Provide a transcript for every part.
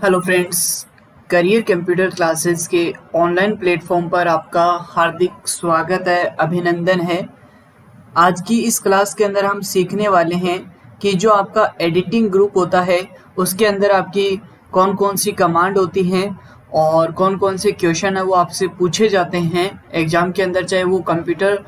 Hello friends, career computer classes के online platform पर आपका हार्दिक स्वागत है, अभिनंदन है। आज की इस क्लास के अंदर हम सीखने वाले हैं कि जो आपका एडिटिंग ग्रुप होता है उसके अंदर आपकी कौन कौन सी कमांड होती हैं और कौन कौन से क्वेश्चन है वो आपसे पूछे जाते हैं एग्जाम के अंदर, चाहे वो कंप्यूटर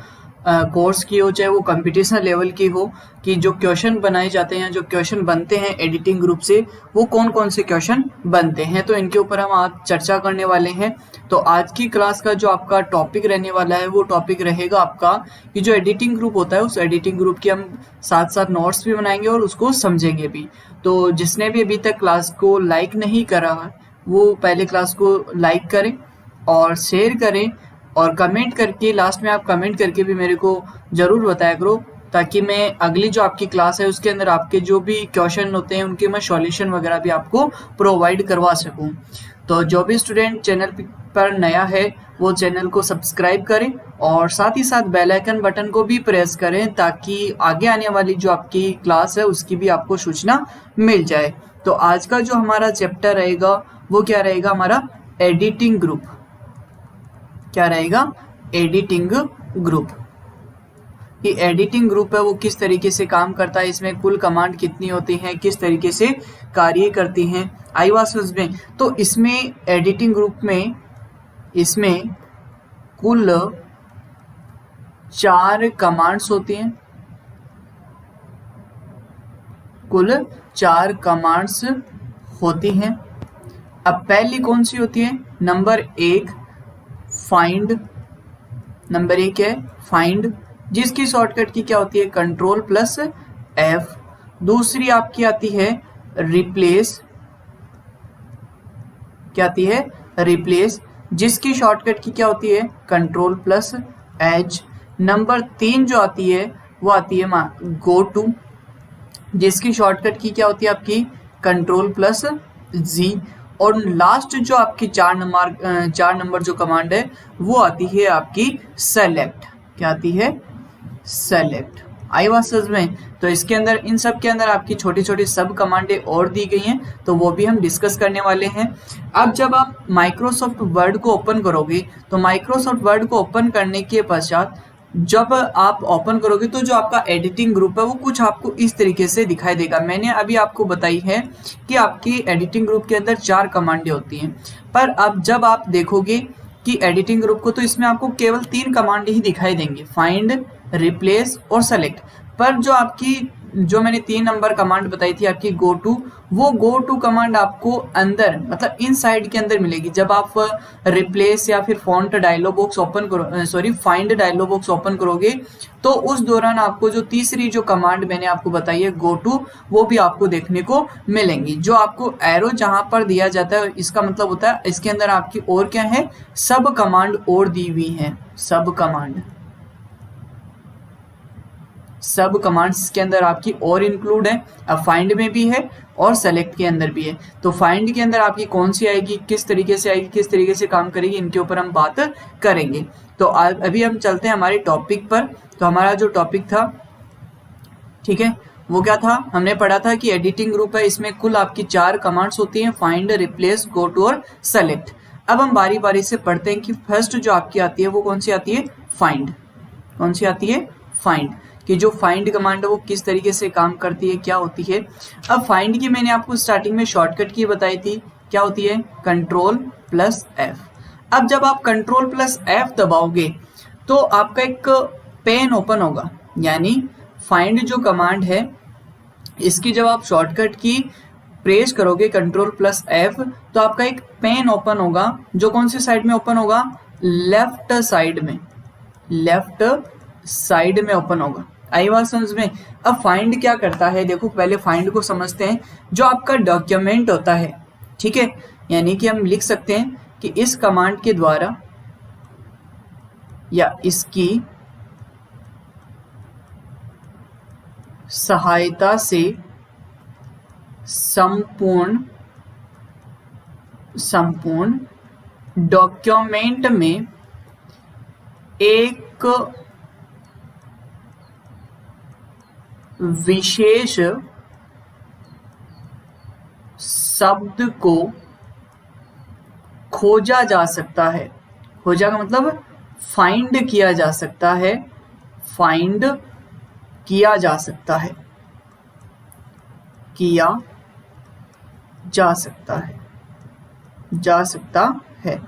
कोर्स की हो चाहे वो कंपटीशन लेवल की हो, कि जो क्वेश्चन बनाए जाते हैं, जो क्वेश्चन बनते हैं एडिटिंग ग्रुप से, वो कौन कौन से क्वेश्चन बनते हैं। तो इनके ऊपर हम आज चर्चा करने वाले हैं। तो आज की क्लास का जो आपका टॉपिक रहने वाला है वो टॉपिक रहेगा आपका कि जो एडिटिंग ग्रुप होता है उस एडिटिंग ग्रुप की हम साथ साथ नोट्स भी बनाएंगे और उसको समझेंगे भी। तो जिसने भी अभी तक क्लास को लाइक नहीं करा है वो पहले क्लास को लाइक करें और शेयर करें और कमेंट करके, लास्ट में आप कमेंट करके भी मेरे को ज़रूर बताया करो, ताकि मैं अगली जो आपकी क्लास है उसके अंदर आपके जो भी क्वेश्चन होते हैं उनके मैं सॉल्यूशन वगैरह भी आपको प्रोवाइड करवा सकूं। तो जो भी स्टूडेंट चैनल पर नया है वो चैनल को सब्सक्राइब करें और साथ ही साथ बेल आइकन बटन को भी प्रेस करें, ताकि आगे आने वाली जो आपकी क्लास है उसकी भी आपको सूचना मिल जाए। तो आज का जो हमारा चैप्टर रहेगा वो क्या रहेगा, हमारा एडिटिंग ग्रुप। क्या रहेगा? Editing group. ये एडिटिंग ग्रुप है वो किस तरीके से काम करता है, इसमें कुल कमांड कितनी होती हैं, किस तरीके से कार्य करती हैं, आई बात समझ में। तो इसमें एडिटिंग ग्रुप में इसमें कुल 4 कमांड्स होती हैं। कुल 4 कमांड्स होती हैं। अब पहली कौन सी होती है? Number 1 find. नंबर 1 है फाइंड, जिसकी शॉर्टकट की क्या होती है? Control plus F. दूसरी आपकी आती है रिप्लेस। क्या आती है? रिप्लेस, जिसकी शॉर्टकट की क्या होती है? Control plus H. नंबर 3 जो आती है वो आती है गो टू, जिसकी शॉर्टकट की क्या होती है आपकी? कंट्रोल प्लस जी। और लास्ट जो आपकी 4 नंबर जो कमांड है वो आती है आपकी सेलेक्ट। क्या आती है? सेलेक्ट। आई बात समझ में। तो इसके अंदर, इन सब के अंदर आपकी छोटी छोटी सब कमांडें और दी गई हैं, तो वो भी हम डिस्कस करने वाले हैं। अब जब आप माइक्रोसॉफ्ट वर्ड को ओपन करोगे तो माइक्रोसॉफ्ट वर्ड को ओपन करने के पश्चात जब आप ओपन करोगे तो जो आपका एडिटिंग ग्रुप है वो कुछ आपको इस तरीके से दिखाई देगा। मैंने अभी आपको बताई है कि आपकी एडिटिंग ग्रुप के अंदर 4 कमांडें होती हैं, पर अब जब आप देखोगे कि एडिटिंग ग्रुप को, तो इसमें आपको केवल 3 कमांड ही दिखाई देंगे, फाइंड, रिप्लेस और सेलेक्ट। पर जो आपकी, जो मैंने 3 नंबर कमांड बताई थी आपकी गो टू, वो गो टू कमांड आपको अंदर, मतलब इन साइड के अंदर मिलेगी। जब आप रिप्लेस या फिर फॉन्ट डायलॉग बॉक्स ओपन करो, sorry find dialog box open करोगे तो उस दौरान आपको जो तीसरी जो कमांड मैंने आपको बताई है गो टू, वो भी आपको देखने को मिलेंगी। जो आपको एरो जहां पर दिया जाता है इसका मतलब होता है इसके अंदर आपकी और क्या है? सब कमांड और दी हुई है। सब कमांड, सब कमांड्स के अंदर आपकी और इंक्लूड है। अब फाइंड में भी है और सेलेक्ट के अंदर भी है। तो फाइंड के अंदर आपकी कौन सी आएगी, किस तरीके से आएगी, किस तरीके से काम करेगी, इनके ऊपर हम बात करेंगे। तो अभी हम चलते हैं हमारे टॉपिक पर। तो हमारा जो टॉपिक था, ठीक है, वो क्या था? हमने पढ़ा था कि एडिटिंग ग्रुप है, इसमें कुल आपकी 4 कमांड्स होती हैं, फाइंड, रिप्लेस, गो टू और सेलेक्ट। अब हम बारी बारी से पढ़ते हैं कि फर्स्ट जो आपकी आती है वो कौन सी आती है? फाइंड। कौन सी आती है? फाइंड। कि जो फाइंड कमांड है वो किस तरीके से काम करती है, क्या होती है। अब फाइंड की मैंने आपको स्टार्टिंग में शॉर्टकट की बताई थी, क्या होती है? Control plus F. अब जब आप कंट्रोल प्लस एफ दबाओगे तो आपका एक पेन ओपन होगा, यानी फाइंड जो कमांड है इसकी जब आप शॉर्टकट की प्रेस करोगे कंट्रोल प्लस एफ तो आपका एक पेन ओपन होगा, जो कौन सी साइड में ओपन होगा? लेफ्ट साइड में। लेफ्ट साइड में ओपन होगा। आई बात समझ में। अब फाइंड क्या करता है, देखो पहले फाइंड को समझते हैं। जो आपका डॉक्यूमेंट होता है, ठीक है, यानी कि हम लिख सकते हैं कि इस कमांड के द्वारा या इसकी सहायता से संपूर्ण डॉक्यूमेंट में एक विशेष शब्द को खोजा जा सकता है। खोजा का मतलब फाइंड किया जा सकता है, फाइंड किया जा सकता है, किया जा सकता है, जा सकता है।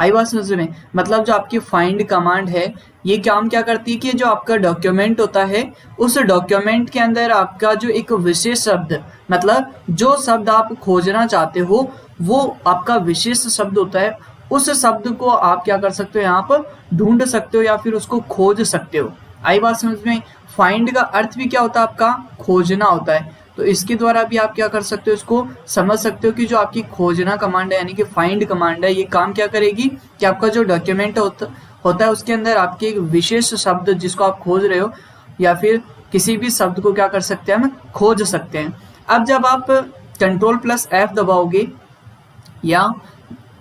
आई बात समझ में? मतलब जो आपकी फाइंड कमांड है ये काम क्या करती है कि जो आपका डॉक्यूमेंट होता है उस डॉक्यूमेंट के अंदर आपका जो एक विशेष शब्द, मतलब जो शब्द आप खोजना चाहते हो वो आपका विशेष शब्द होता है, उस शब्द को आप क्या कर सकते हो, यहाँ पर ढूंढ सकते हो या फिर उसको खोज सकते हो। आई बात समझ में? फाइंड का अर्थ भी क्या होता है आपका? खोजना होता है। तो इसके द्वारा भी आप क्या कर सकते हो, इसको समझ सकते हो कि जो आपकी खोजना कमांड है यानी कि फाइंड कमांड है ये काम क्या करेगी कि आपका जो डॉक्यूमेंट होता है उसके अंदर आपके एक विशेष शब्द जिसको आप खोज रहे हो या फिर किसी भी शब्द को क्या कर सकते हैं, हम खोज सकते हैं। अब जब आप Ctrl+F दबाओगे या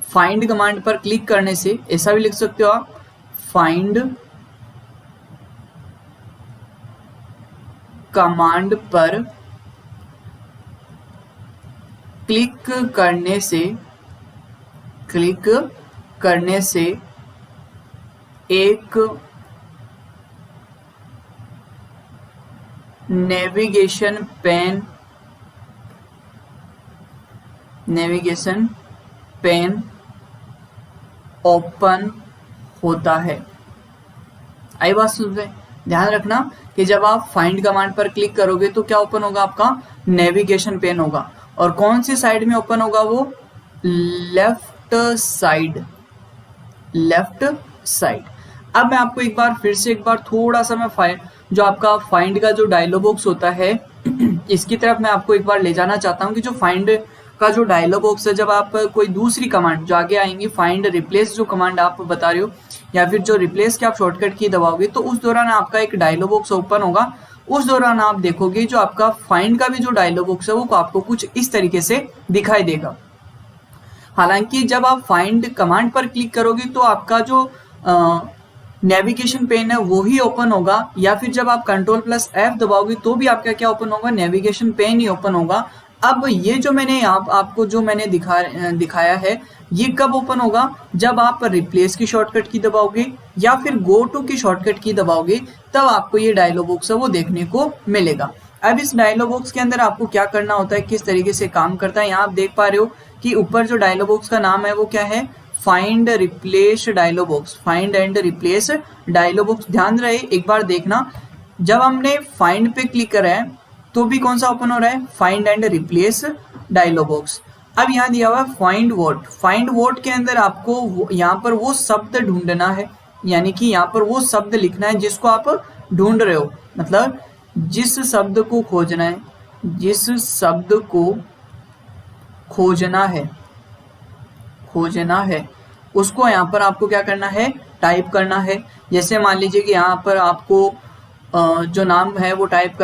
फाइंड कमांड पर क्लिक करने से ऐसा भी लिख सकते हो आप, फाइंड कमांड पर क्लिक करने से एक नेविगेशन पेन ओपन होता है। आई बात सुन रहे? ध्यान रखना कि जब आप फाइंड कमांड पर क्लिक करोगे तो क्या ओपन होगा, आपका नेविगेशन पेन होगा। और कौन सी साइड में ओपन होगा वो? Left side. अब मैं आपको एक बार थोड़ा सा मैं जो आपका फाइंड का जो डायलॉग बॉक्स होता है इसकी तरफ मैं आपको एक बार ले जाना चाहता हूँ कि जो फाइंड का जो डायलॉग बॉक्स है, जब आप कोई दूसरी कमांड जो आगे आएंगी, फाइंड रिप्लेस जो कमांड आप बता रहे हो या फिर जो रिप्लेस के आप शॉर्टकट की दबाओगे तो उस दौरान आपका एक डायलॉग बॉक्स ओपन होगा। उस दौरान आप देखोगे जो आपका फाइंड का भी जो डायलॉग बॉक्स है वो आपको कुछ इस तरीके से दिखाई देगा। हालांकि जब आप फाइंड कमांड पर क्लिक करोगे तो आपका जो नेविगेशन पेन है वो ही ओपन होगा, या फिर जब आप Ctrl+F दबाओगे तो भी आपका क्या ओपन होगा, नेविगेशन पेन ही ओपन होगा। अब ये जो मैंने आपको जो मैंने दिखाया है ये कब ओपन होगा, जब आप रिप्लेस की शॉर्टकट की दबाओगे या फिर गो टू की शॉर्टकट की दबाओगे, तब आपको ये डायलॉग बॉक्स है वो देखने को मिलेगा। अब इस डायलॉग बॉक्स के अंदर आपको क्या करना होता है, किस तरीके से काम करता है, यहाँ आप देख पा रहे हो कि ऊपर जो डायलॉग बॉक्स का नाम है वो क्या है, find replace dialog box, find and replace dialog box. ध्यान रहे एक बार देखना, जब हमने फाइंड पे क्लिक करा है तो भी कौन सा ओपन हो रहा है, find and replace dialog box. अब यहाँ दिया हुआ है फाइंड वर्ड। फाइंड वर्ड के अंदर आपको यहाँ पर वो शब्द ढूंढना है, यानी कि यहाँ पर वो शब्द लिखना है जिसको आप ढूंढ रहे हो, मतलब जिस शब्द को खोजना है, जिस शब्द को खोजना है उसको यहाँ पर आपको क्या करना है, टाइप करना है। जैसे मान लीजिए कि यहाँ पर आपको जो नाम है वो टाइप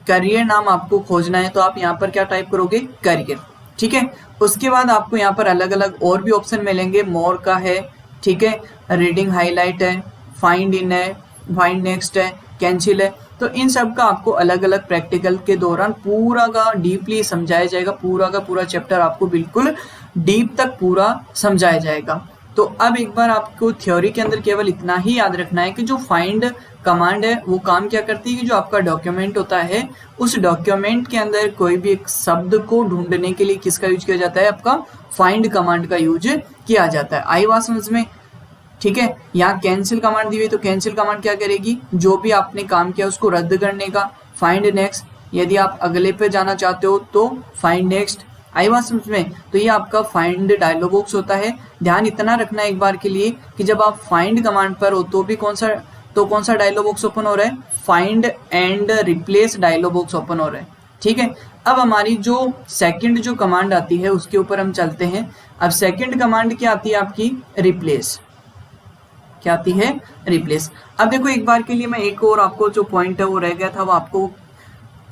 करियर नाम आपको खोजना है, तो आप यहाँ पर क्या टाइप करोगे, करियर। ठीक है, उसके बाद आपको यहाँ पर अलग अलग और भी ऑप्शन मिलेंगे, मोर का है, ठीक है, रीडिंग हाईलाइट है, फाइंड इन है, फाइंड नेक्स्ट है, कैंसिल है। तो इन सब का आपको अलग अलग प्रैक्टिकल के दौरान पूरा का डीपली समझाया जाएगा, पूरा का पूरा चैप्टर आपको बिल्कुल डीप तक पूरा समझाया जाएगा। तो अब एक बार आपको थ्योरी के अंदर केवल इतना ही याद रखना है कि जो फाइंड कमांड है वो काम क्या करती है कि जो आपका डॉक्यूमेंट होता है उस डॉक्यूमेंट के अंदर कोई भी एक शब्द को ढूंढने के लिए किसका यूज किया जाता है, आपका फाइंड कमांड का यूज किया जाता है। आई बात समझ में? ठीक है, यहाँ कैंसिल कमांड दी हुई, तो कैंसिल कमांड क्या करेगी, जो भी आपने काम किया उसको रद्द करने का। फाइंड नेक्स्ट, यदि आप अगले पे जाना चाहते हो तो फाइंड नेक्स्ट। आई बात समझ में? तो ये आपका फाइंड डायलॉग बॉक्स होता है। ध्यान इतना रखना एक बार के लिए कि जब आप फाइंड कमांड पर हो तो भी कौन सा डायलॉग बॉक्स ओपन हो रहा है, find and replace dialog box open हो रहा है। ठीक है, अब हमारी जो सेकंड जो कमांड आती है उसके ऊपर हम चलते हैं। अब सेकंड कमांड क्या आती है आपकी, रिप्लेस। क्या आती है, रिप्लेस। अब देखो एक बार के लिए मैं एक और आपको जो पॉइंट है वो रह गया था, वो आपको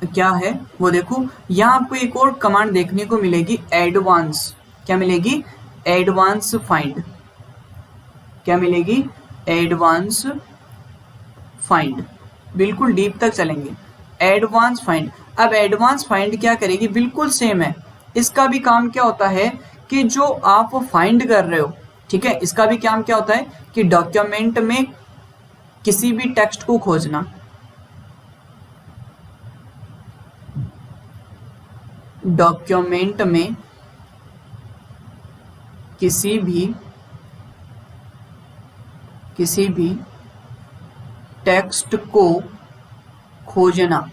क्या है वो देखो, यहाँ आपको एक और कमांड देखने को मिलेगी, एडवांस। क्या मिलेगी, एडवांस फाइंड। क्या मिलेगी, एडवांस फाइंड। बिल्कुल डीप तक चलेंगे, एडवांस फाइंड। अब एडवांस फाइंड क्या करेगी, बिल्कुल सेम है। इसका भी काम क्या होता है कि कि जो आप फाइंड कर रहे हो, ठीक है, इसका भी काम क्या होता है कि डॉक्यूमेंट में किसी भी टेक्स्ट को खोजना, डॉक्यूमेंट में किसी भी टेक्स्ट को खोजना,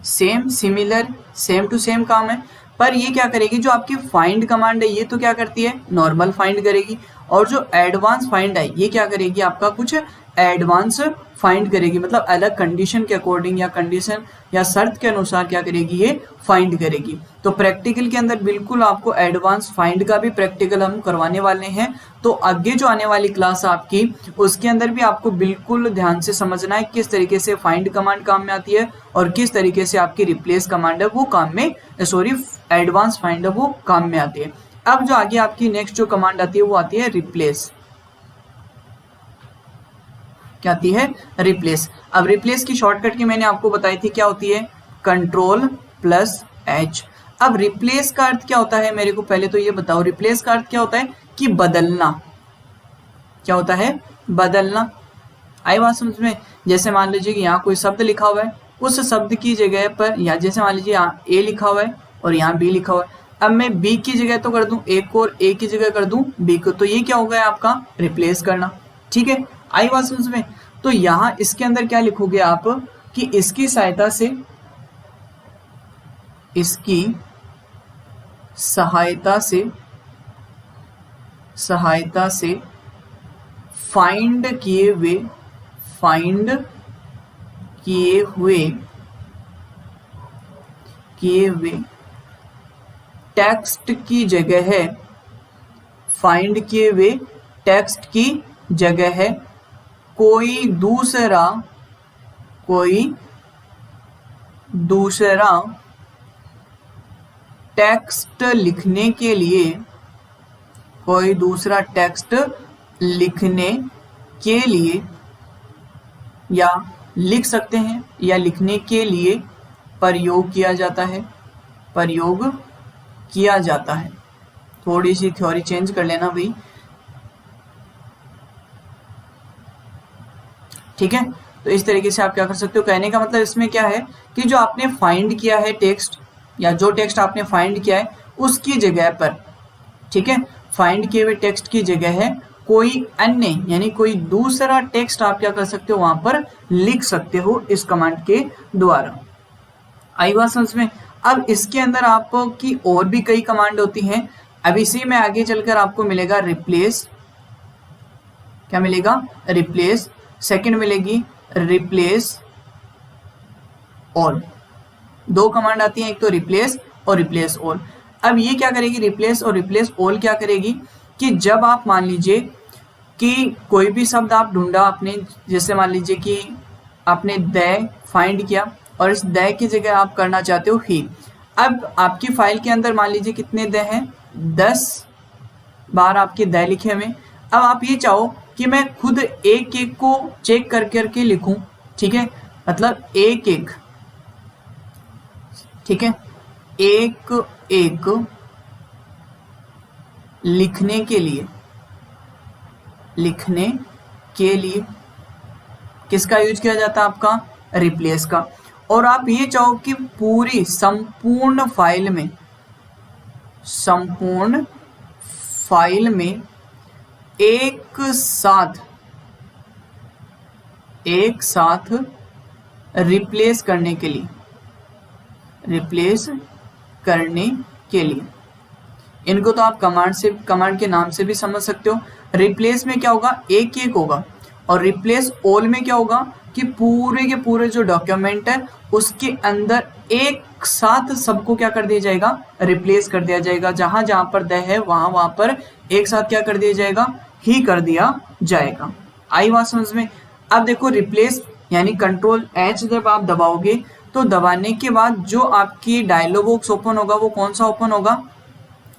same similar same to same काम है। पर ये क्या करेगी, जो आपकी फाइंड कमांड है ये तो क्या करती है, नॉर्मल फाइंड करेगी, और जो एडवांस फाइंड है ये क्या करेगी, आपका कुछ एडवांस फाइंड करेगी, मतलब अलग कंडीशन के अकॉर्डिंग या कंडीशन या शर्त के अनुसार क्या करेगी, ये फाइंड करेगी। तो प्रैक्टिकल के अंदर बिल्कुल आपको एडवांस फाइंड का भी प्रैक्टिकल हम करवाने वाले हैं। तो आगे जो आने वाली क्लास आपकी, उसके अंदर भी आपको बिल्कुल ध्यान से समझना है किस तरीके से फाइंड कमांड काम में आती है और किस तरीके से आपकी रिप्लेस कमांड है वो काम में, सॉरी एडवांस फाइंड है वो काम में आती है। अब जो आगे आपकी नेक्स्ट जो कमांड आती है वो आती है रिप्लेस। क्या आती है, रिप्लेस। अब रिप्लेस की शॉर्टकट की मैंने आपको बताई थी, क्या होती है, Ctrl+H। अब रिप्लेस का अर्थ क्या होता है, मेरे को पहले तो ये बताओ, रिप्लेस का अर्थ क्या होता है कि बदलना। क्या होता है, बदलना। आई बात समझ में। जैसे मान लीजिए कि यहाँ कोई शब्द लिखा हुआ है, उस शब्द की जगह पर, या जैसे मान लीजिए यहाँ ए लिखा हुआ है और यहाँ बी लिखा हुआ है, अब मैं बी की जगह तो कर दूं ए को और ए की जगह कर दूं बी को, तो ये क्या होगा आपका रिप्लेस करना। ठीक है, आई बात समझ में। तो यहाँ इसके अंदर क्या लिखोगे आप कि इसकी सहायता से फाइंड किए हुए टेक्स्ट की जगह है, फाइंड किए हुए टेक्स्ट की जगह है कोई दूसरा टेक्स्ट लिखने के लिए, कोई दूसरा टेक्स्ट लिखने के लिए, या लिख सकते हैं या लिखने के लिए प्रयोग किया जाता है। थोड़ी सी थ्योरी चेंज कर लेना भाई, ठीक है। तो इस तरीके से आप क्या कर सकते हो, कहने का मतलब इसमें क्या है कि जो आपने फाइंड किया है टेक्स्ट, या जो टेक्स्ट आपने फाइंड किया है उसकी जगह पर, ठीक है, फाइंड किए हुए टेक्स्ट की जगह है कोई अन्य, यानी कोई दूसरा टेक्स्ट आप क्या कर सकते हो, वहां पर लिख सकते हो इस कमांड के द्वारा। आई बात समझ में। अब इसके अंदर आपकी और भी कई कमांड होती हैं। अब इसी में आगे चलकर आपको मिलेगा रिप्लेस। क्या मिलेगा, रिप्लेस। सेकंड मिलेगी रिप्लेस ऑल। दो कमांड आती हैं, एक तो रिप्लेस और रिप्लेस ऑल। अब ये क्या करेगी, रिप्लेस और रिप्लेस ऑल क्या करेगी कि जब आप मान लीजिए कि कोई भी शब्द आप ढूंढा आपने, जैसे मान लीजिए कि आपने द फाइंड किया और इस द की जगह आप करना चाहते हो ही। अब आपकी फाइल के अंदर मान लीजिए कितने द हैं, 10 बार आपके द लिखे हुए। अब आप ये चाहो कि मैं खुद एक एक को चेक कर करके लिखूं, ठीक है, मतलब एक एक, ठीक है, एक एक लिखने के लिए किसका यूज किया जाता है, आपका रिप्लेस का। और आप ये चाहो कि पूरी संपूर्ण फाइल में एक साथ रिप्लेस करने के लिए, इनको तो आप कमांड के नाम से भी समझ सकते हो। रिप्लेस में क्या होगा, एक एक होगा, और रिप्लेस ऑल में क्या होगा कि पूरे के पूरे जो डॉक्यूमेंट है उसके अंदर एक साथ सबको क्या कर दिया जाएगा, रिप्लेस कर दिया जाएगा। जहां जहां पर द है वहां पर एक साथ क्या कर दिया जाएगा, ही कर दिया जाएगा। आई बात समझ में। अब देखो रिप्लेस यानी Ctrl+H जब आप दबाओगे तो दबाने के बाद जो आपकी डायलॉग बॉक्स ओपन होगा वो कौन सा ओपन होगा,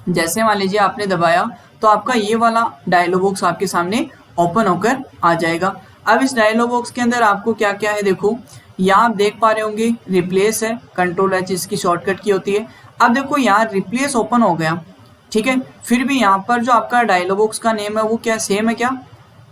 जैसे मान लीजिए आपने दबाया तो आपका ये वाला डायलॉग बॉक्स आपके सामने ओपन होकर आ जाएगा। अब इस डायलॉग बॉक्स के अंदर आपको क्या क्या है, देखो यहाँ आप देख पा रहे होंगे रिप्लेस है, Ctrl+H इसकी शॉर्टकट की होती है। अब देखो यहाँ रिप्लेस ओपन हो गया, ठीक है। फिर भी यहाँ पर जो आपका डायलॉग बॉक्स का नेम है वो क्या सेम है क्या?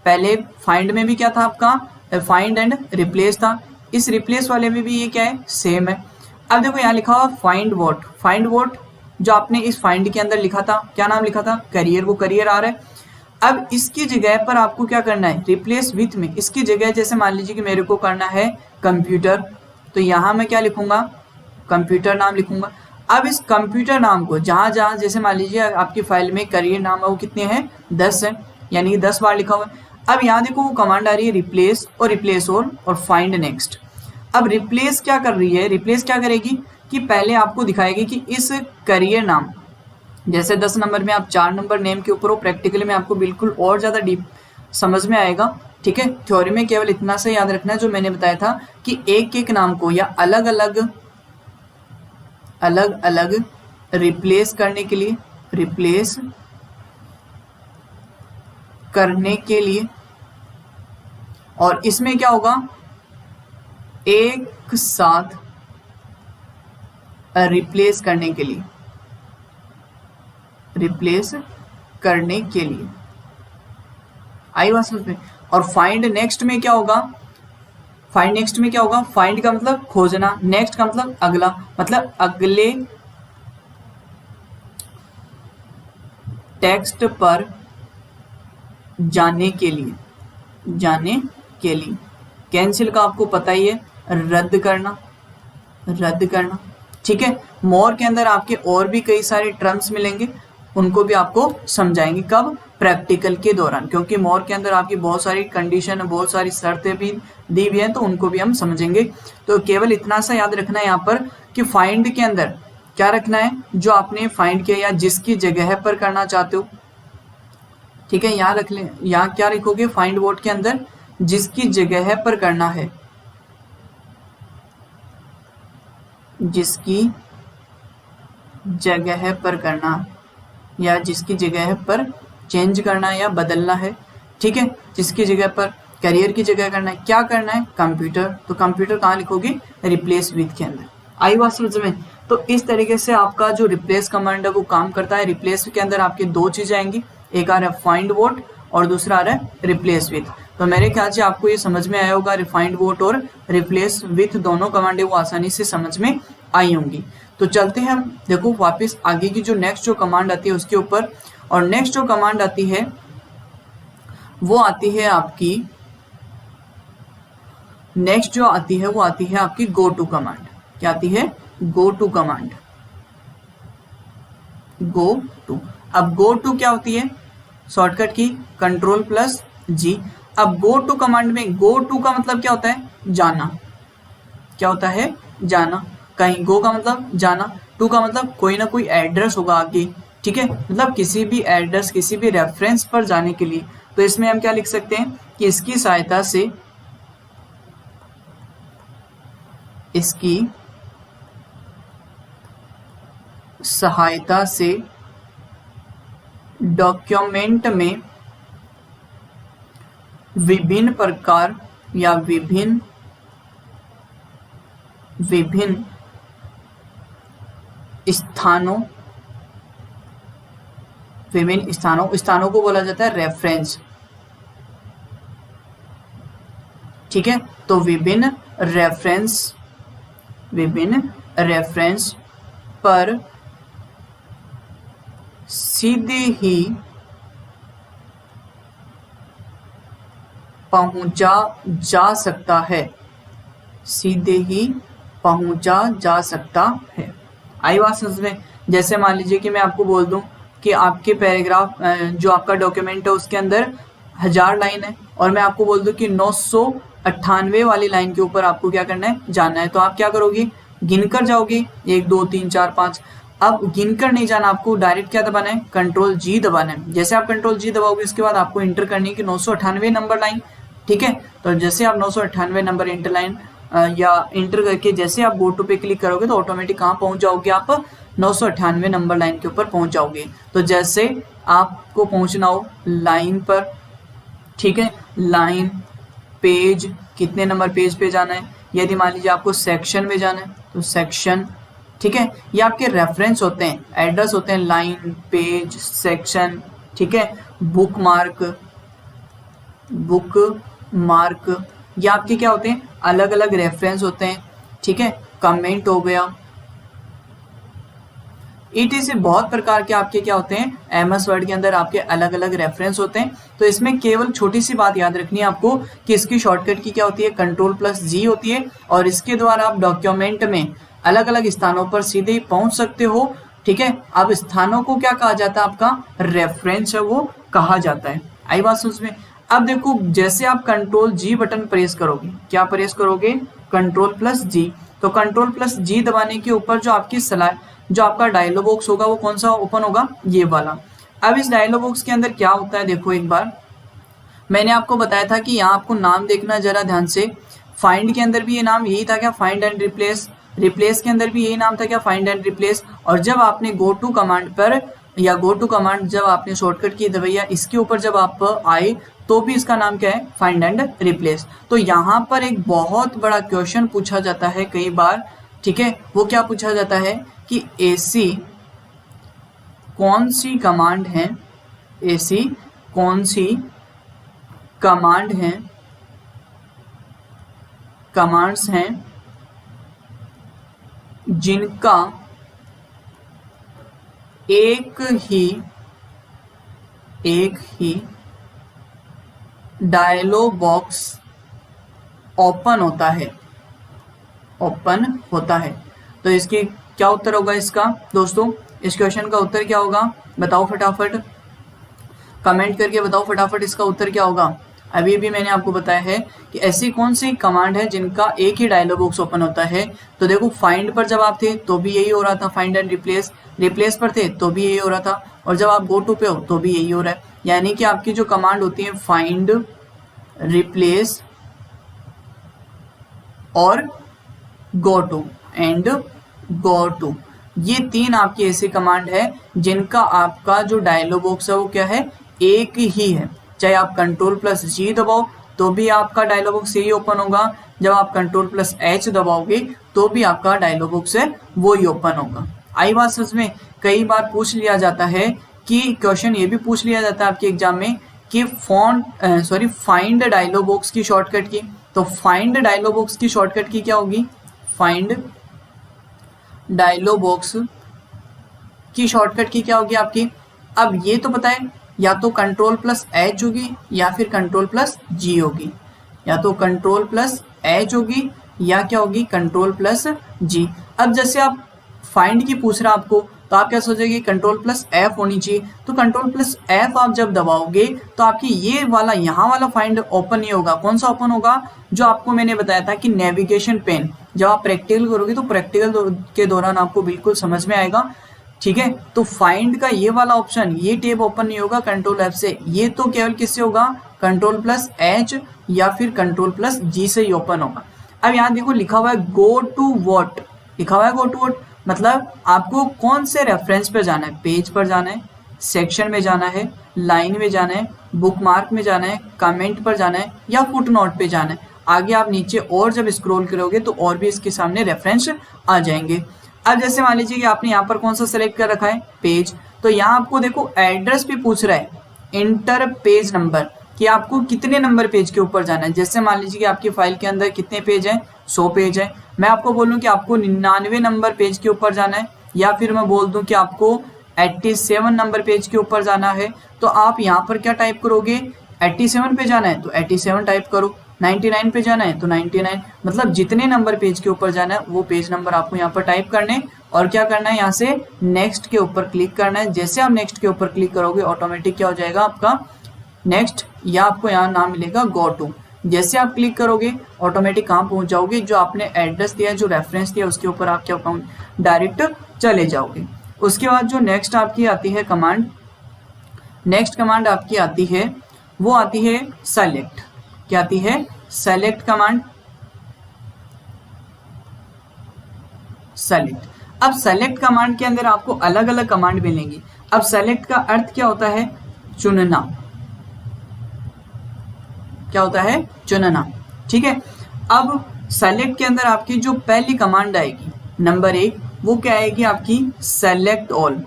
पहले फाइंड में भी क्या था आपका फाइंड एंड रिप्लेस था, इस रिप्लेस वाले में भी ये क्या है सेम है। अब देखो यहाँ लिखा हुआ फाइंड वॉट, फाइंड वॉट जो आपने इस फाइंड के अंदर लिखा था, क्या नाम लिखा था? करियर, वो करियर आ रहा है। अब इसकी जगह पर आपको क्या करना है? रिप्लेस विथ में इसकी जगह जैसे मान लीजिए कि मेरे को करना है कंप्यूटर, तो यहाँ मैं क्या लिखूंगा? कंप्यूटर नाम लिखूंगा। अब इस कंप्यूटर नाम को जहां जहां जैसे मान लीजिए आपकी फाइल में करियर नाम है वो कितने हैं? 10 है, यानी कि 10 बार लिखा हुआ है। अब यहाँ देखो वो कमांड आ रही है रिप्लेस और रिप्लेस और फाइंड नेक्स्ट। अब रिप्लेस क्या कर रही है? रिप्लेस क्या करेगी कि पहले आपको दिखाएगी कि इस करियर नाम, जैसे 10 नंबर में आप 4 नंबर नेम के ऊपर हो, प्रैक्टिकली में आपको बिल्कुल और ज़्यादा डीप समझ में आएगा। ठीक है, थ्योरी में केवल इतना से याद रखना है जो मैंने बताया था कि एक एक नाम को या अलग अलग रिप्लेस करने के लिए, रिप्लेस करने के लिए, और इसमें क्या होगा? एक साथ रिप्लेस करने के लिए, रिप्लेस करने के लिए, आई बात समझ में। और फाइंड नेक्स्ट में क्या होगा? फाइंड नेक्स्ट में क्या होगा? फाइंड का मतलब खोजना, नेक्स्ट का मतलब अगला, मतलब अगले टेक्स्ट पर जाने के लिए, जाने के लिए। कैंसिल का आपको पता ही है, रद्द करना, रद्द करना। ठीक है, मोर के अंदर आपके और भी कई सारे टर्म्स मिलेंगे, उनको भी आपको समझाएंगे। कब? प्रैक्टिकल के दौरान, क्योंकि मोर के अंदर आपकी बहुत सारी कंडीशन, बहुत सारी शर्तें भी दी हुई हैं, तो उनको भी हम समझेंगे। तो केवल इतना सा याद रखना है यहाँ पर कि फाइंड के अंदर क्या रखना है? जो आपने फाइंड किया या जिसकी जगह पर करना चाहते हो। ठीक है, यहाँ रख लें, यहाँ क्या लिखोगे? फाइंड वॉट के अंदर जिसकी जगह पर करना है, जिसकी जगह पर करना या जिसकी जगह पर चेंज करना है या बदलना है। ठीक है, जिसकी जगह पर करियर की जगह करना है, क्या करना है? कंप्यूटर। तो कंप्यूटर कहाँ लिखोगे? रिप्लेस विथ के अंदर। आई बात समझ में? तो इस तरीके से आपका जो रिप्लेस कमांड है वो काम करता है। रिप्लेस के अंदर आपकी दो चीजें आएंगी, एक आ रहा है फाइंड वॉट और दूसरा आ रहा है रिप्लेस विथ। तो मेरे ख्याल से आपको ये समझ में आया होगा, रिफाइंड वॉट और रिप्लेस विथ दोनों कमांड है वो आसानी से समझ में आई होंगी। तो चलते हैं हम, देखो वापस आगे की जो नेक्स्ट जो कमांड आती है उसके ऊपर। और नेक्स्ट जो कमांड आती है वो आती है आपकी, नेक्स्ट जो आती है वो आती है आपकी गो टू कमांड। क्या आती है? Go to command, go to. अब गो टू क्या होती है? शॉर्टकट की कंट्रोल प्लस जी। अब गो टू कमांड में गो टू का मतलब क्या होता है? जाना। क्या होता है? जाना। कहीं गो का मतलब जाना, टू का मतलब कोई ना कोई एड्रेस होगा आगे। ठीक है, मतलब किसी भी एड्रेस, किसी भी रेफरेंस पर जाने के लिए। तो इसमें हम क्या लिख सकते हैं कि इसकी सहायता से, इसकी सहायता से डॉक्यूमेंट में विभिन्न प्रकार या विभिन्न स्थानों, विभिन्न स्थानों को बोला जाता है रेफरेंस। ठीक है, तो विभिन्न रेफरेंस पर सीधे ही पहुंचा जा सकता है, सीधे ही पहुंचा जा सकता है। आई बात समझ में? जैसे मान लीजिए कि मैं आपको बोल दूं कि आपके पैराग्राफ जो आपका डॉक्यूमेंट है उसके अंदर 1000 लाइन है, और मैं आपको बोल दूं कि 998 वाली लाइन के ऊपर आपको क्या करना है? जाना है। तो आप क्या करोगे? गिनकर जाओगे, 1 2 3 4 5। अब गिनकर नहीं जाना, आपको डायरेक्ट क्या दबाना है? कंट्रोल जी दबाना है। जैसे आप कंट्रोल जी दबाओगे उसके बाद आपको इंटर करनी है कि 998 नंबर लाइन। ठीक है, तो जैसे आप 998 नंबर इंटर लाइन या इंटर करके जैसे आप गो टू पे क्लिक करोगे तो ऑटोमेटिक कहाँ पहुंच जाओगे? आप 998 नंबर लाइन के ऊपर पहुंच जाओगे। तो जैसे आपको पहुंचना हो लाइन पर, ठीक है, लाइन, पेज, कितने नंबर पेज पे जाना है। यदि मान लीजिए आपको सेक्शन में जाना है तो सेक्शन ठीक है। ये आपके रेफरेंस होते हैं, एड्रेस होते हैं, लाइन, पेज, सेक्शन, ठीक है। बुक मार्क ये आपके क्या होते हैं, अलग अलग रेफरेंस होते हैं, ठीक है। कमेंट हो गया, ETC बहुत प्रकार के आपके क्या होते हैं, MS वर्ड के अंदर आपके अलग अलग रेफरेंस होते हैं। तो इसमें केवल छोटी सी बात याद रखनी है आपको कि इसकी शॉर्टकट की क्या होती है, Ctrl+G होती है, और इसके द्वारा आप डॉक्यूमेंट में अलग अलग स्थानों पर सीधे ही पहुंच सकते हो, ठीक है। अब स्थानों को क्या कहा जाता है, आपका रेफरेंस है वो कहा जाता है। आई बात समझ में। अब देखो जैसे आप Ctrl+G बटन प्रेस करोगे, क्या प्रेस करोगे, Ctrl+G, तो Ctrl+G दबाने के ऊपर जो आपका डायलॉग बॉक्स होगा वो कौन सा ओपन होगा, ये वाला। अब इस डायलॉग बॉक्स के अंदर क्या होता है, देखो एक बार मैंने आपको बताया था कि यहाँ आपको नाम देखना जरा ध्यान से। फाइंड के अंदर भी ये नाम यही था क्या, फाइंड एंड रिप्लेस। रिप्लेस के अंदर भी यही नाम था क्या, फाइंड एंड रिप्लेस। और जब आपने गो टू कमांड पर या गो टू कमांड जब आपने शॉर्टकट की दबाई, इसके ऊपर जब आप आए तो भी इसका नाम क्या है, फाइंड एंड रिप्लेस। तो यहाँ पर एक बहुत बड़ा क्वेश्चन पूछा जाता है कई बार, ठीक है। वो क्या पूछा जाता है कि ऐसी कौन सी कमांड है, ऐसी कौन सी कमांड है, कमांड्स हैं जिनका एक ही डायलॉग बॉक्स ओपन होता है। तो इसकी क्या उत्तर होगा इसका दोस्तों, इस क्वेश्चन का उत्तर क्या होगा, बताओ फटाफट, कमेंट करके बताओ फटाफट इसका उत्तर क्या होगा। अभी भी मैंने आपको बताया है कि ऐसी कौन सी कमांड है जिनका एक ही डायलॉग बॉक्स ओपन होता है। तो देखो फाइंड पर जब आप थे तो भी यही हो रहा था, फाइंड एंड रिप्लेस। रिप्लेस पर थे तो भी यही हो रहा था, और जब आप गो टू पे हो तो भी यही हो रहा है। यानी कि आपकी जो कमांड होती है फाइंड, रिप्लेस और गो टू ये तीन आपकी ऐसी कमांड है जिनका आपका जो डायलॉग बॉक्स है वो क्या है, एक ही है। चाहे आप Ctrl+G दबाओ तो भी आपका डायलॉग बॉक्स यही ओपन होगा, जब आप Ctrl+H दबाओगे तो भी आपका डायलॉग बॉक्स है वो ही ओपन होगा। आई बात समझ में। कई बार पूछ लिया जाता है कि क्वेश्चन ये भी पूछ लिया जाता है आपके एग्जाम में कि फाइंड डायलॉग बॉक्स की शॉर्टकट की। तो फाइंड डायलॉग बॉक्स की शॉर्टकट की क्या होगी, फाइंड डायलॉग बॉक्स की शॉर्टकट की क्या होगी आपकी। अब ये तो पता है, या तो Ctrl+H होगी या फिर Ctrl+G होगी, या तो Ctrl+H होगी या क्या होगी, Ctrl+G। अब जैसे आप फाइंड की पूछ रहा आपको तो आप क्या सोचेंगे, Ctrl+F होनी चाहिए। तो Ctrl+F आप जब दबाओगे तो आपकी ये वाला यहाँ वाला फाइंड ओपन नहीं होगा। कौन सा ओपन होगा, जो आपको मैंने बताया था कि नेविगेशन पेन, जब आप प्रैक्टिकल करोगे तो प्रैक्टिकल के दौरान आपको बिल्कुल समझ में आएगा, ठीक है। तो फाइंड का ये वाला ऑप्शन, ये टैब ओपन नहीं होगा Ctrl+F से, ये तो केवल किससे होगा, Ctrl+H या फिर Ctrl+G से ही ओपन होगा। अब यहाँ देखो लिखा हुआ है गो टू वॉट, लिखा हुआ है गो टू वॉट, मतलब आपको कौन से रेफरेंस पर जाना है, पेज पर जाना है, सेक्शन में जाना है, लाइन में जाना है, बुक मार्क में जाना है, कमेंट पर जाना है या फुटनोट पे जाना है। आगे आप नीचे और जब स्क्रॉल करोगे तो और भी इसके सामने रेफरेंस आ जाएंगे। अब जैसे मान लीजिए कि आपने यहाँ पर कौन सा सेलेक्ट कर रखा है, पेज, तो यहाँ आपको देखो एड्रेस भी पूछ रहा है, इंटर पेज नंबर, कि आपको कितने नंबर पेज के ऊपर जाना है। जैसे मान लीजिए कि आपकी फाइल के अंदर कितने पेज हैं, 100 पेज है, मैं आपको बोलूं कि आपको 99 नंबर पेज के ऊपर जाना है, या फिर मैं बोल दूं कि आपको 87 नंबर पेज के ऊपर जाना है, तो आप यहाँ पर क्या टाइप करोगे, 87 पे जाना है तो 87 टाइप करो, 99 पे जाना है तो 99, मतलब जितने नंबर पेज के ऊपर जाना है वो पेज नंबर आपको यहाँ पर टाइप करने, और क्या करना है, यहाँ से नेक्स्ट के ऊपर क्लिक करना है। जैसे आप नेक्स्ट के ऊपर क्लिक करोगे ऑटोमेटिक क्या हो जाएगा आपका नेक्स्ट, या आपको यहाँ नाम मिलेगा गो टू। जैसे आप क्लिक करोगे ऑटोमेटिक कहाँ पहुँच जाओगे, जो आपने एड्रेस दिया, जो रेफरेंस दिया उसके ऊपर आप क्या डायरेक्ट चले जाओगे। उसके बाद जो नेक्स्ट आपकी आती है कमांड, नेक्स्ट कमांड आपकी आती है वो आती है सेलेक्ट। क्या आती है, सेलेक्ट कमांड, सेलेक्ट। अब सेलेक्ट कमांड के अंदर आपको अलग अलग कमांड मिलेंगी। अब सेलेक्ट का अर्थ क्या होता है, चुनना, क्या होता है, चुनना, ठीक है। अब सेलेक्ट के अंदर आपकी जो पहली कमांड आएगी, नंबर 1, वो क्या आएगी आपकी सेलेक्ट ऑल।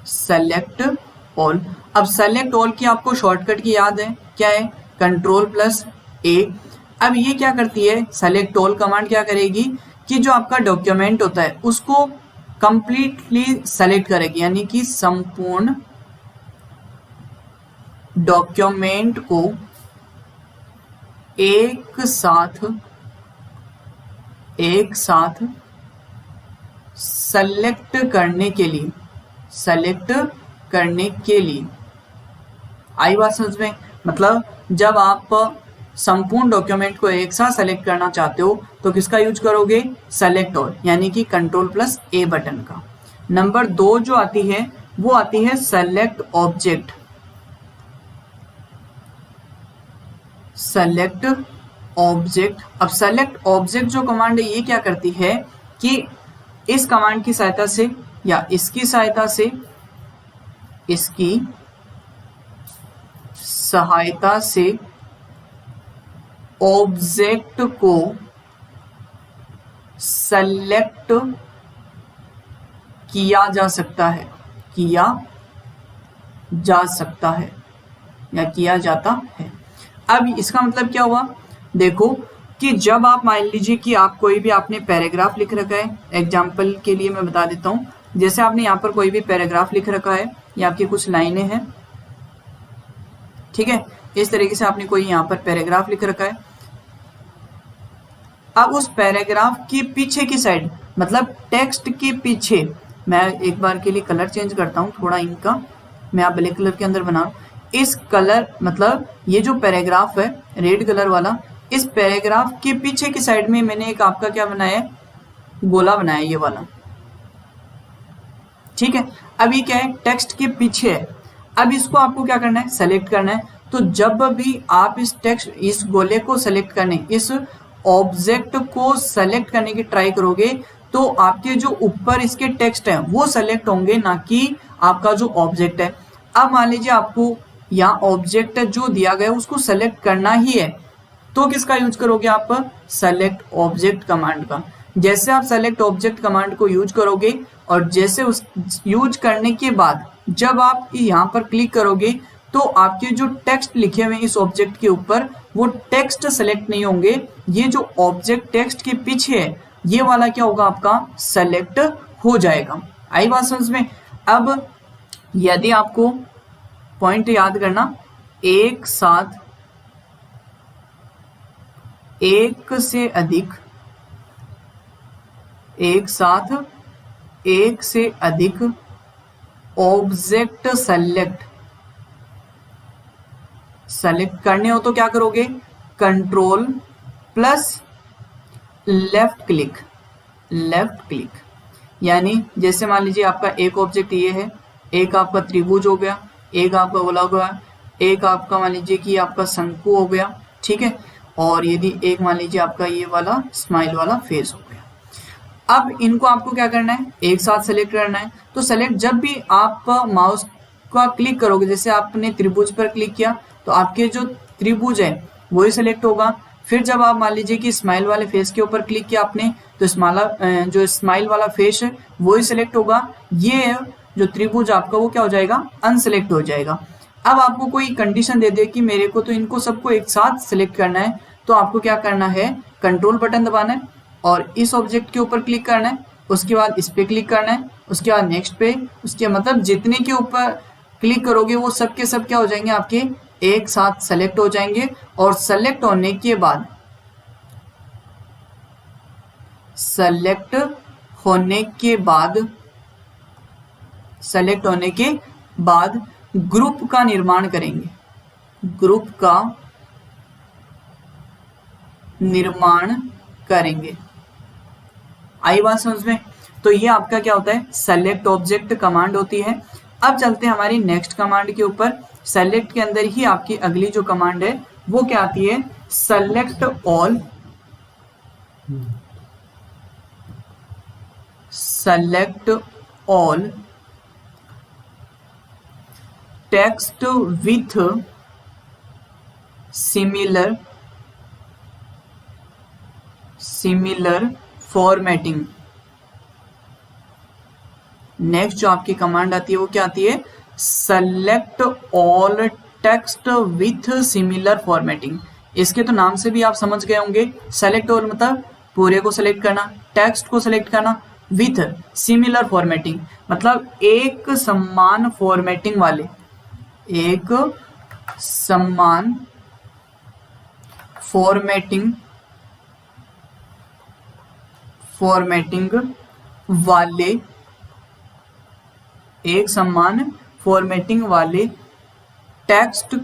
Select all. अब सेलेक्ट ऑल की आपको शॉर्टकट की याद है, क्या है, Ctrl+A। अब ये क्या करती है, सेलेक्ट ऑल कमांड क्या करेगी कि जो आपका डॉक्यूमेंट होता है उसको कंप्लीटली सेलेक्ट करेगी, यानी कि संपूर्ण डॉक्यूमेंट को एक साथ सेलेक्ट करने के लिए आई बात समझ में। मतलब जब आप संपूर्ण डॉक्यूमेंट को एक साथ सेलेक्ट करना चाहते हो तो किसका यूज करोगे, सेलेक्ट ऑल, यानी कि Ctrl+A बटन का। नंबर 2 जो आती है वो आती है सेलेक्ट ऑब्जेक्ट। Select object. अब सेलेक्ट ऑब्जेक्ट जो कमांड है ये क्या करती है कि इस कमांड की सहायता से या इसकी सहायता से ऑब्जेक्ट को सेलेक्ट किया जा सकता है या किया जाता है। अब इसका मतलब क्या हुआ, देखो कि जब आप मान लीजिए कि आप कोई भी आपने पैराग्राफ लिख रखा है, एग्जाम्पल के लिए मैं बता देता हूँ, जैसे आपने यहाँ पर कोई भी पैराग्राफ लिख रखा है, ये आपकी कुछ लाइनें हैं, ठीक है, इस तरीके से आपने कोई यहाँ पर पैराग्राफ लिख रखा है। अब उस पैराग्राफ के पीछे की साइड, मतलब टेक्स्ट के पीछे, मैं एक बार के लिए कलर चेंज करता हूँ थोड़ा इनका, मैं आप ब्लैक कलर के अंदर बनाऊँ। इस कलर मतलब ये जो पैराग्राफ है रेड कलर वाला, इस पैराग्राफ के पीछे की साइड में मैंने एक आपका क्या बनाया है, गोला बनाया ये वाला, ठीक है। अब ये क्या है, टेक्स्ट के पीछे है। अब इसको आपको क्या करना है, सेलेक्ट करना है। तो जब भी आप इस गोले को सेलेक्ट करने, इस ऑब्जेक्ट को सेलेक्ट करने की ट्राई करोगे तो आपके जो ऊपर इसके टेक्स्ट है वो सेलेक्ट होंगे, ना कि आपका जो ऑब्जेक्ट है। अब मान लीजिए आपको यहाँ ऑब्जेक्ट जो दिया गया है उसको सेलेक्ट करना ही है, तो किसका यूज करोगे आप, सेलेक्ट ऑब्जेक्ट कमांड का। जैसे आप सेलेक्ट ऑब्जेक्ट कमांड को यूज करोगे और जैसे उस यूज करने के बाद जब आप यहाँ पर क्लिक करोगे तो आपके जो टेक्स्ट लिखे हुए इस ऑब्जेक्ट के ऊपर वो टेक्स्ट सेलेक्ट नहीं होंगे, ये जो ऑब्जेक्ट टेक्स्ट के पीछे है ये वाला क्या होगा, आपका सेलेक्ट हो जाएगा। आई बात समझ में। अब यदि आपको पॉइंट याद करना, एक से अधिक ऑब्जेक्ट सेलेक्ट करने हो तो क्या करोगे, Ctrl+लेफ्ट क्लिक। यानी जैसे मान लीजिए आपका एक ऑब्जेक्ट ये है, एक आपका त्रिभुज हो गया, एक आपका गोला हो गया, एक आपका मान लीजिए कि आपका शंकु हो गया, ठीक है, और यदि एक मान लीजिए आपका ये वाला स्माइल वाला फेस हो गया। अब इनको आपको क्या करना है, एक साथ सेलेक्ट करना है। तो सेलेक्ट जब भी आप माउस का क्लिक करोगे, जैसे आपने त्रिभुज पर क्लिक किया तो आपके जो त्रिभुज है वही सेलेक्ट होगा। फिर जब आप मान लीजिए कि स्माइल वाले फेस के ऊपर क्लिक किया आपने तो जो स्माइल वाला फेस है वही सेलेक्ट होगा। ये जो त्रिभुज आपका वो क्या हो जाएगा, अनसेलेक्ट हो जाएगा। अब आपको कोई कंडीशन दे दे कि मेरे को तो इनको सबको एक साथ सेलेक्ट करना है, तो आपको क्या करना है, कंट्रोल बटन दबाना है और इस ऑब्जेक्ट के ऊपर क्लिक करना है, उसके बाद इस पे क्लिक करना है, उसके बाद नेक्स्ट पे, उसके मतलब जितने के ऊपर क्लिक करोगे वो सब के सब क्या हो जाएंगे, आपके एक साथ सेलेक्ट हो जाएंगे। और सेलेक्ट होने के बाद ग्रुप का निर्माण करेंगे, आई बात समझ में। तो ये आपका क्या होता है, सेलेक्ट ऑब्जेक्ट कमांड होती है। अब चलते हैं हमारी नेक्स्ट कमांड के ऊपर। सेलेक्ट के अंदर ही आपकी अगली जो कमांड है वो क्या आती है, select all text with similar formatting. Next जो आपकी कमांड आती है वो क्या आती है, select all text with similar formatting. इसके तो नाम से भी आप समझ गए होंगे, सेलेक्ट ऑल मतलब पूरे को सेलेक्ट करना, टेक्स्ट को सेलेक्ट करना, विथ सिमिलर फॉर्मेटिंग मतलब एक समान फॉर्मेटिंग वाले, एक समान फॉर्मेटिंग वाले, एक समान फॉर्मेटिंग वाले टेक्स्ट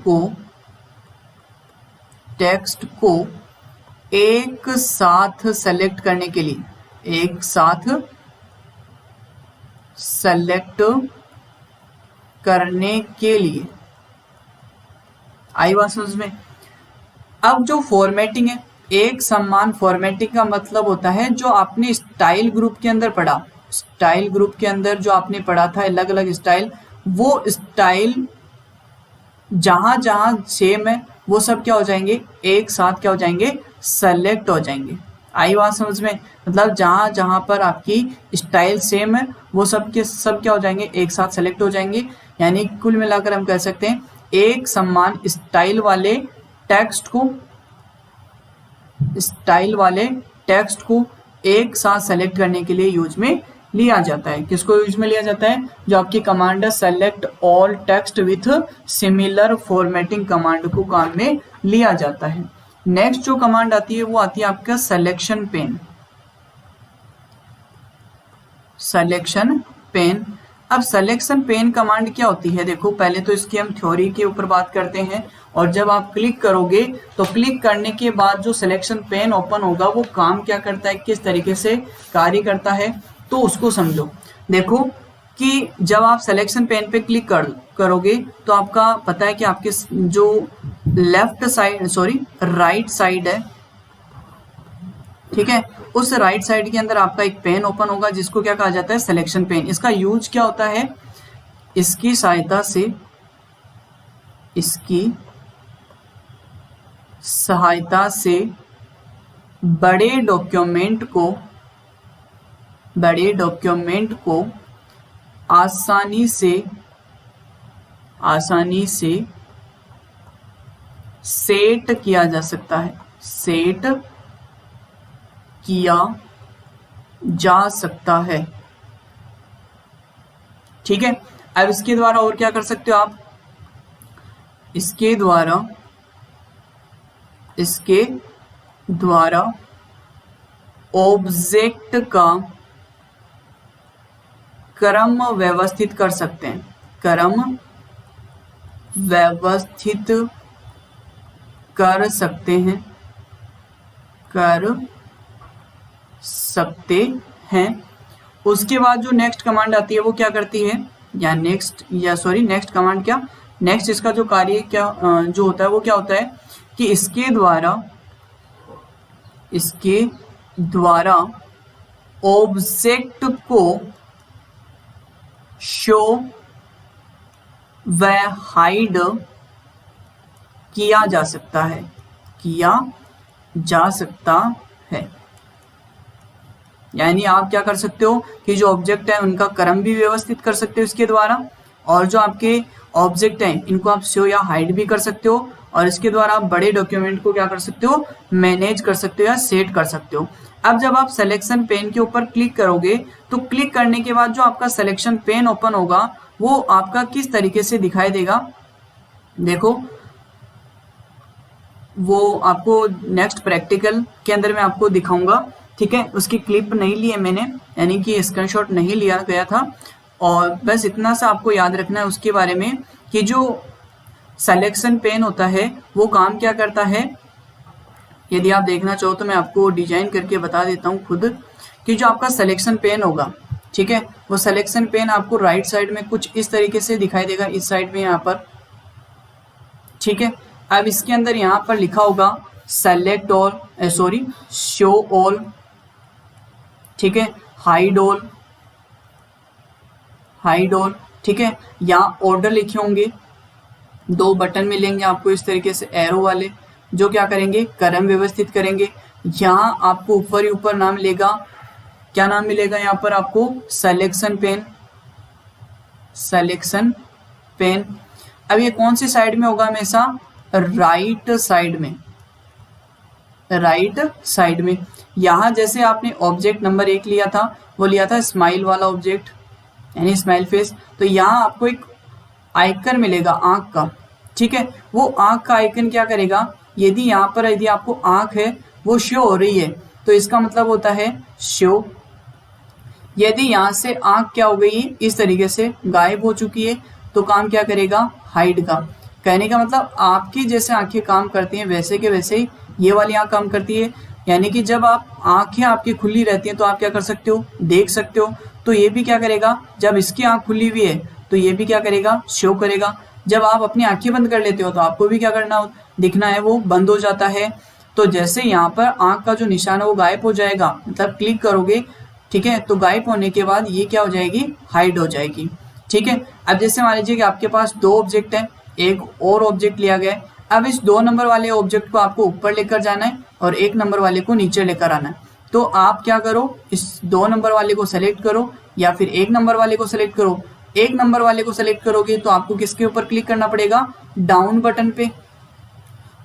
को एक साथ सेलेक्ट करने के लिए, एक साथ सेलेक्ट करने के लिए। आई बात समझ में। अब जो फॉर्मेटिंग है, एक समान फॉर्मेटिंग का मतलब होता है जो आपने स्टाइल ग्रुप के अंदर पढ़ा, स्टाइल ग्रुप के अंदर जो आपने पढ़ा था अलग अलग स्टाइल, वो स्टाइल जहां जहां सेम है वो सब क्या हो जाएंगे, एक साथ क्या हो जाएंगे, सेलेक्ट हो जाएंगे। आई बात समझ में। मतलब जहां जहां पर आपकी स्टाइल सेम है वो सब के सब क्या हो जाएंगे, एक साथ सेलेक्ट हो जाएंगे। यानी कुल मिलाकर हम कह सकते हैं एक समान स्टाइल वाले टेक्स्ट को एक साथ सेलेक्ट करने के लिए यूज में लिया जाता है। किसको यूज में लिया जाता है, जो आपकी कमांड है select all text with similar formatting command को काम में लिया जाता है। नेक्स्ट जो कमांड आती है वो आती है आपका सिलेक्शन पेन। सिलेक्शन पेन, अब सिलेक्शन पेन कमांड क्या होती है, देखो पहले तो इसकी हम थ्योरी के ऊपर बात करते हैं, और जब आप क्लिक करोगे तो क्लिक करने के बाद जो सिलेक्शन पेन ओपन होगा वो काम क्या करता है, किस तरीके से कार्य करता है, तो उसको समझो। देखो कि जब आप सिलेक्शन पेन पे क्लिक करोगे तो आपका पता है कि आपके जो राइट साइड है, ठीक है, उस राइट साइड के अंदर आपका एक पेन ओपन होगा जिसको क्या कहा जाता है, सिलेक्शन पेन। इसका यूज क्या होता है, इसकी सहायता से बड़े डॉक्यूमेंट को आसानी से सेट किया जा सकता है, सेट किया जा सकता है। ठीक है, अब इसके द्वारा और क्या कर सकते हो आप, इसके द्वारा ऑब्जेक्ट का क्रम व्यवस्थित कर सकते हैं, क्रम व्यवस्थित कर सकते हैं। उसके बाद जो नेक्स्ट कमांड आती है वो क्या करती है, नेक्स्ट कमांड क्या, नेक्स्ट इसका जो कार्य क्या जो होता है वो क्या होता है कि इसके द्वारा ऑब्जेक्ट को शो व हाइड किया जा सकता है, यानी आप क्या कर सकते हो कि जो ऑब्जेक्ट है उनका क्रम भी व्यवस्थित कर सकते हो इसके द्वारा, और जो आपके ऑब्जेक्ट हैं इनको आप शो या हाइड भी कर सकते हो, और इसके द्वारा आप बड़े डॉक्यूमेंट को क्या कर सकते हो, मैनेज कर सकते हो या सेट कर सकते हो। अब जब आप सिलेक्शन पेन के ऊपर क्लिक करोगे तो क्लिक करने के बाद जो आपका सिलेक्शन पेन ओपन होगा वो आपका किस तरीके से दिखाई देगा, देखो वो आपको नेक्स्ट प्रैक्टिकल के अंदर मैं आपको दिखाऊंगा। ठीक है, उसकी क्लिप नहीं ली है मैंने, यानी कि स्क्रीनशॉट नहीं लिया गया था, और बस इतना सा आपको याद रखना है उसके बारे में कि जो सिलेक्शन पेन होता है वो काम क्या करता है। यदि आप देखना चाहो तो मैं आपको डिजाइन करके बता देता हूँ खुद, कि जो आपका सिलेक्शन पेन होगा, ठीक है, वो सिलेक्शन पेन आपको राइट साइड में कुछ इस तरीके से दिखाई देगा, इस साइड में यहाँ पर। ठीक है, अब इसके अंदर यहाँ पर लिखा होगा सेलेक्ट ऑल, शो ऑल, ठीक है, हाइड ऑल, ठीक है, यहाँ ऑर्डर लिखे होंगे, दो बटन मिलेंगे आपको इस तरीके से एरो वाले, जो क्या करेंगे, क्रम व्यवस्थित करेंगे। यहाँ आपको ऊपर ही ऊपर नाम मिलेगा क्या नाम मिलेगा यहाँ पर आपको? Selection pen, selection pen. अब ये कौन सी साइड में होगा? हमेशा राइट साइड में, राइट साइड में। यहाँ जैसे आपने ऑब्जेक्ट नंबर 1 लिया था, वो लिया था स्माइल वाला ऑब्जेक्ट यानी स्माइल फेस, तो यहाँ आपको एक आइकन मिलेगा आंख का, ठीक है। वो आंख का आइकन क्या करेगा? यदि यहाँ पर यदि आपको आंख है वो शो हो रही है तो इसका मतलब होता है शो। यदि यहाँ से आंख क्या हो गई, इस तरीके से गायब हो चुकी है, तो काम क्या करेगा? हाइड का। कहने का मतलब आपकी जैसे आंखें काम करती हैं वैसे के वैसे ही ये वाली आंख काम करती है। यानी कि जब आप आंखें आपकी खुली रहती हैं तो आप क्या कर सकते हो? देख सकते हो। तो ये भी क्या करेगा? जब इसकी आंख खुली हुई है तो ये भी क्या करेगा? शो करेगा। जब आप अपनी आंखें बंद कर लेते हो तो आपको भी क्या करना, दिखना है, वो बंद हो जाता है। तो जैसे यहाँ पर आंख का जो निशान है वो गायब हो जाएगा, मतलब क्लिक करोगे, ठीक है, तो गायब होने के बाद ये क्या हो जाएगी? हाइड हो जाएगी, ठीक है। अब जैसे मान लीजिए कि आपके पास 2 ऑब्जेक्ट हैं, एक और ऑब्जेक्ट लिया गया है। अब इस 2 नंबर वाले ऑब्जेक्ट को आपको ऊपर लेकर जाना है और 1 नंबर वाले को नीचे लेकर आना है। तो आप क्या करो, इस 2 नंबर वाले को सेलेक्ट करो या फिर 1 नंबर वाले को सेलेक्ट करो। 1 नंबर वाले को सेलेक्ट करोगे तो आपको किसके ऊपर क्लिक करना पड़ेगा? डाउन बटन पे।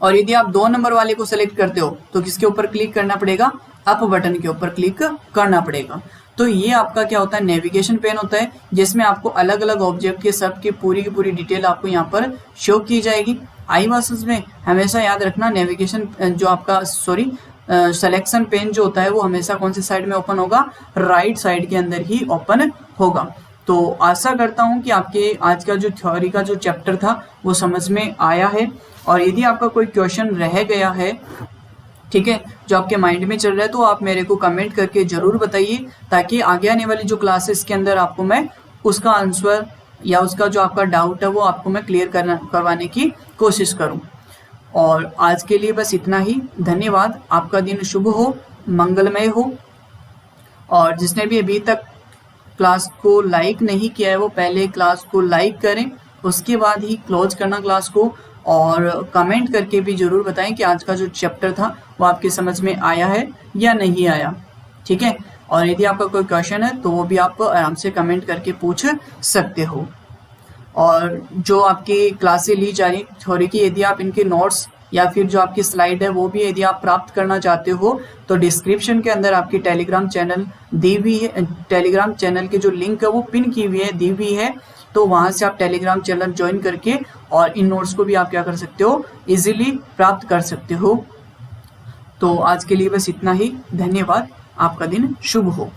और यदि आप 2 नंबर वाले को सेलेक्ट करते हो तो किसके ऊपर क्लिक करना पड़ेगा? अप बटन के ऊपर क्लिक करना पड़ेगा। तो ये आपका क्या होता है? नेविगेशन पेन होता है, जिसमें आपको अलग अलग ऑब्जेक्ट के सब की पूरी डिटेल आपको यहाँ पर शो की जाएगी। आई वर्सेस में हमेशा याद रखना, नेविगेशन जो आपका सिलेक्शन पेन जो होता है वो हमेशा कौन सी साइड में ओपन होगा? राइट साइड के अंदर ही ओपन होगा। तो आशा करता हूँ कि आपके आज का जो थ्योरी का जो चैप्टर था वो समझ में आया है। और यदि आपका कोई क्वेश्चन रह गया है, ठीक है, जो आपके माइंड में चल रहा है, तो आप मेरे को कमेंट करके ज़रूर बताइए, ताकि आगे आने वाली जो क्लासेस के अंदर आपको मैं उसका आंसर या उसका जो आपका डाउट है वो आपको मैं क्लियर करवाने की कोशिश करूं। और आज के लिए बस इतना ही। धन्यवाद। आपका दिन शुभ हो, मंगलमय हो। और जिसने भी अभी तक क्लास को लाइक नहीं किया है वो पहले क्लास को लाइक करें, उसके बाद ही क्लोज करना क्लास को। और कमेंट करके भी ज़रूर बताएं कि आज का जो चैप्टर था वो आपके समझ में आया है या नहीं आया, ठीक है। और यदि आपका कोई क्वेश्चन है तो वो भी आप आराम से कमेंट करके पूछ सकते हो। और जो आपकी क्लासें ली जा रही थ्योरी की, यदि आप इनके नोट्स या फिर जो आपकी स्लाइड है वो भी यदि आप प्राप्त करना चाहते हो तो डिस्क्रिप्शन के अंदर आपकी टेलीग्राम चैनल दी हुई है। टेलीग्राम चैनल की जो लिंक है वो पिन की हुई है, दी हुई है। तो वहाँ से आप टेलीग्राम चैनल ज्वाइन करके और इन नोट्स को भी आप क्या कर सकते हो? इजीली प्राप्त कर सकते हो। तो आज के लिए बस इतना ही। धन्यवाद। आपका दिन शुभ हो।